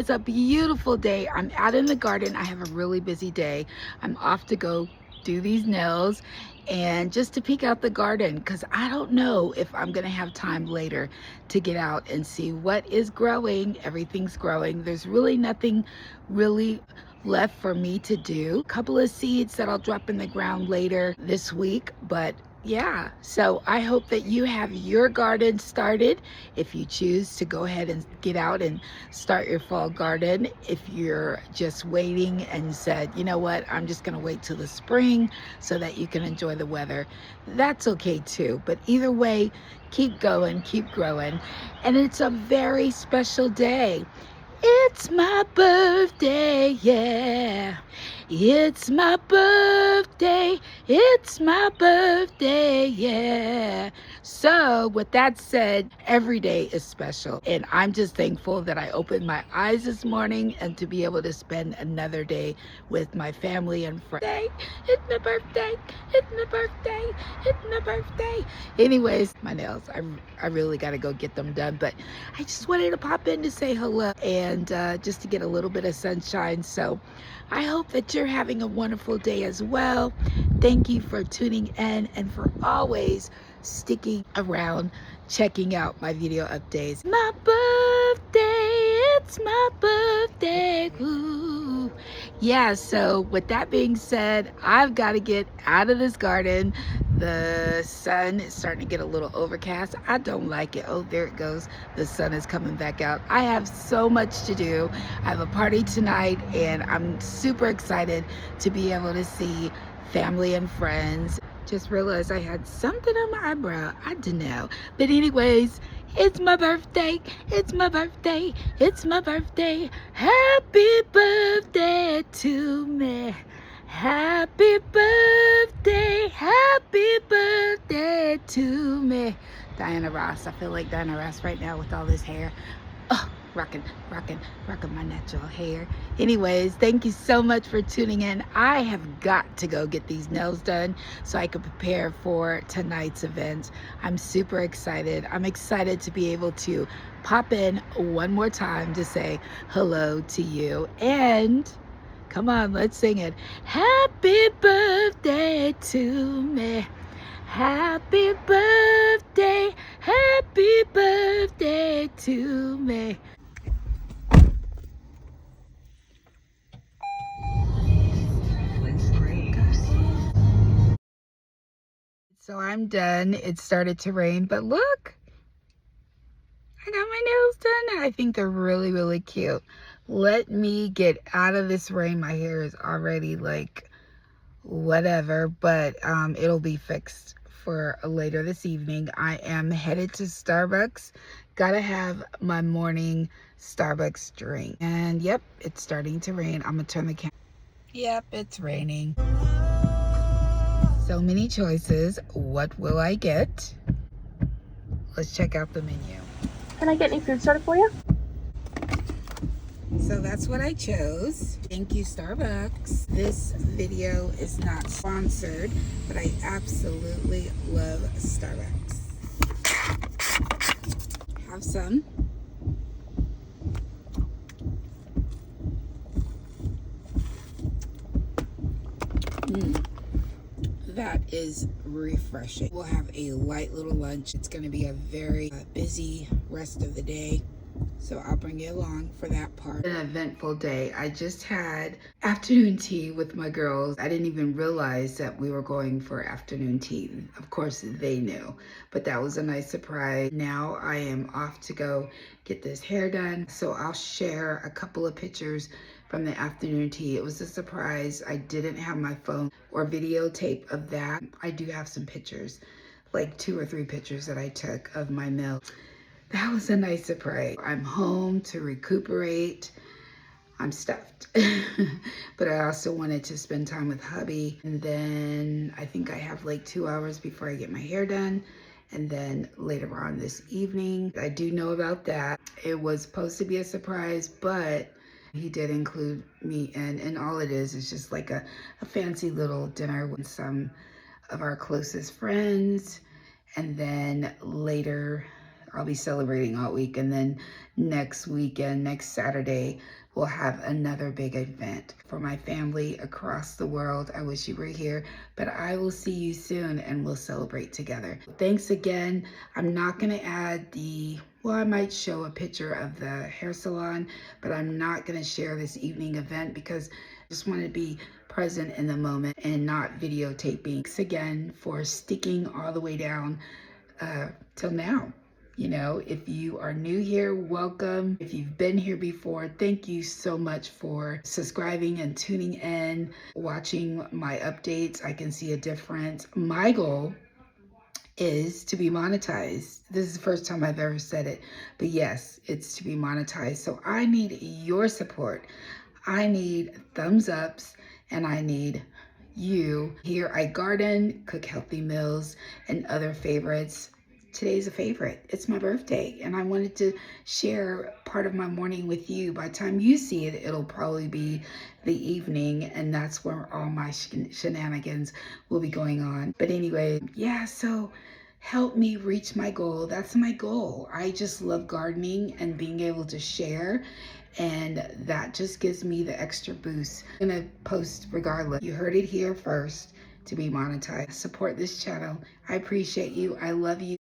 is a beautiful day. I'm out in the garden. I have a really busy day. I'm off to go do these nails and just to peek out the garden because I don't know if I'm gonna have time later to get out and see what is growing. Everything's growing. There's really nothing really left for me to do. A couple of seeds that I'll drop in the ground later this week, but yeah, so I hope that you have your garden started. If you choose to go ahead and get out and start your fall garden, if you're just waiting and said, you know what, I'm just gonna wait till the spring so that you can enjoy the weather, that's okay too. But either way, keep going, keep growing. And it's a very special day. It's my birthday, yeah. It's my birthday. It's my birthday, yeah. So, with that said, every day is special. And I'm just thankful that I opened my eyes this morning and to be able to spend another day with my family and friends. It's my birthday. It's my birthday. It's my birthday. Anyways, my nails, I really got to go get them done. But I just wanted to pop in to say hello and just to get a little bit of sunshine. So I hope that you're having a wonderful day as well. Thank you for tuning in and for always sticking around, checking out my video updates. My birthday, it's my birthday. Ooh. Yeah, so with that being said, I've got to get out of this garden. The sun is starting to get a little overcast. I don't like it. Oh, there it goes. The sun is coming back out. I have so much to do. I have a party tonight and I'm super excited to be able to see family and friends. Just realized I had something on my eyebrow. I don't know. But anyways, it's my birthday. It's my birthday. It's my birthday. Happy birthday to me. Happy birthday. Happy birthday to me. Diana Ross. I feel like Diana Ross right now with all this hair. Oh, rocking my natural hair. Anyways, thank you so much for tuning in. I have got to go get these nails done so I can prepare for tonight's event. I'm super excited. I'm excited to be able to pop in one more time to say hello to you. And come on, let's sing it. Happy birthday to me. Happy birthday, happy birthday to me. So I'm done. It started to rain, but look, I got my nails done. I think they're really, really cute. Let me get out of this rain. My hair is already like whatever, but it'll be fixed for later this evening. I am headed to Starbucks. Gotta have my morning Starbucks drink. And yep, it's starting to rain. I'm gonna turn the camera. Yep, it's raining. So many choices. What will I get? Let's check out the menu. Can I get any food started for you? So that's what I chose. Thank you, Starbucks. This video is not sponsored, but I absolutely love Starbucks. Have some. That is refreshing. We'll have a light little lunch. It's going to be a very busy rest of the day. So I'll bring you along for that part. An eventful day. I just had afternoon tea with my girls. I didn't even realize that we were going for afternoon tea. Of course, they knew, but that was a nice surprise. Now I am off to go get this hair done. So I'll share a couple of pictures from the afternoon tea. It was a surprise. I didn't have my phone or videotape of that. I do have some pictures, like 2 or 3 pictures that I took of my meal. That was a nice surprise. I'm home to recuperate. I'm stuffed. But I also wanted to spend time with hubby. And then I think I have like 2 hours before I get my hair done. And then later on this evening, I do know about that. It was supposed to be a surprise, but he did include me in. And all it is just like a fancy little dinner with some of our closest friends. And then later I'll be celebrating all week. And then next weekend, next Saturday, we'll have another big event for my family across the world. I wish you were here, but I will see you soon and we'll celebrate together. Thanks again. I'm not going to add well, I might show a picture of the hair salon, but I'm not going to share this evening event because I just want to be present in the moment and not videotaping. Thanks again for sticking all the way down till now. You know, if you are new here, welcome. If you've been here before, thank you so much for subscribing and tuning in, watching my updates. I can see a difference. My goal is to be monetized. This is the first time I've ever said it, but yes, it's to be monetized. So I need your support. I need thumbs ups and I need you. Here I garden, cook healthy meals, and other favorites. Today's a favorite. It's my birthday, and I wanted to share part of my morning with you. By the time you see it, it'll probably be the evening, and that's where all my shenanigans will be going on. But anyway, yeah, so help me reach my goal. That's my goal. I just love gardening and being able to share, and that just gives me the extra boost. I'm gonna post regardless. You heard it here first. To be monetized. Support this channel. I appreciate you. I love you.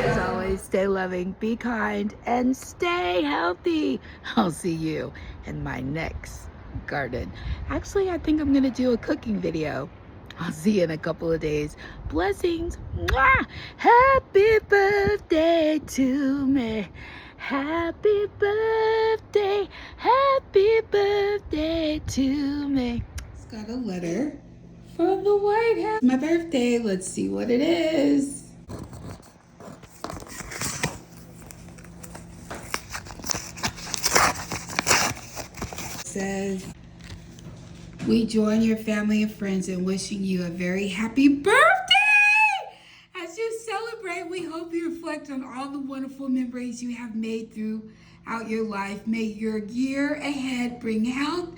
As always, stay loving, be kind, and stay healthy. I'll see you in my next garden. Actually, I think I'm going to do a cooking video. I'll see you in a couple of days. Blessings. Mwah! Happy birthday to me. Happy birthday. Happy birthday to me. It's got a letter from the White House. My birthday. Let's see what it is. Says, we join your family and friends in wishing you a very happy birthday. As you celebrate, we hope you reflect on all the wonderful memories you have made throughout your life. May your year ahead bring health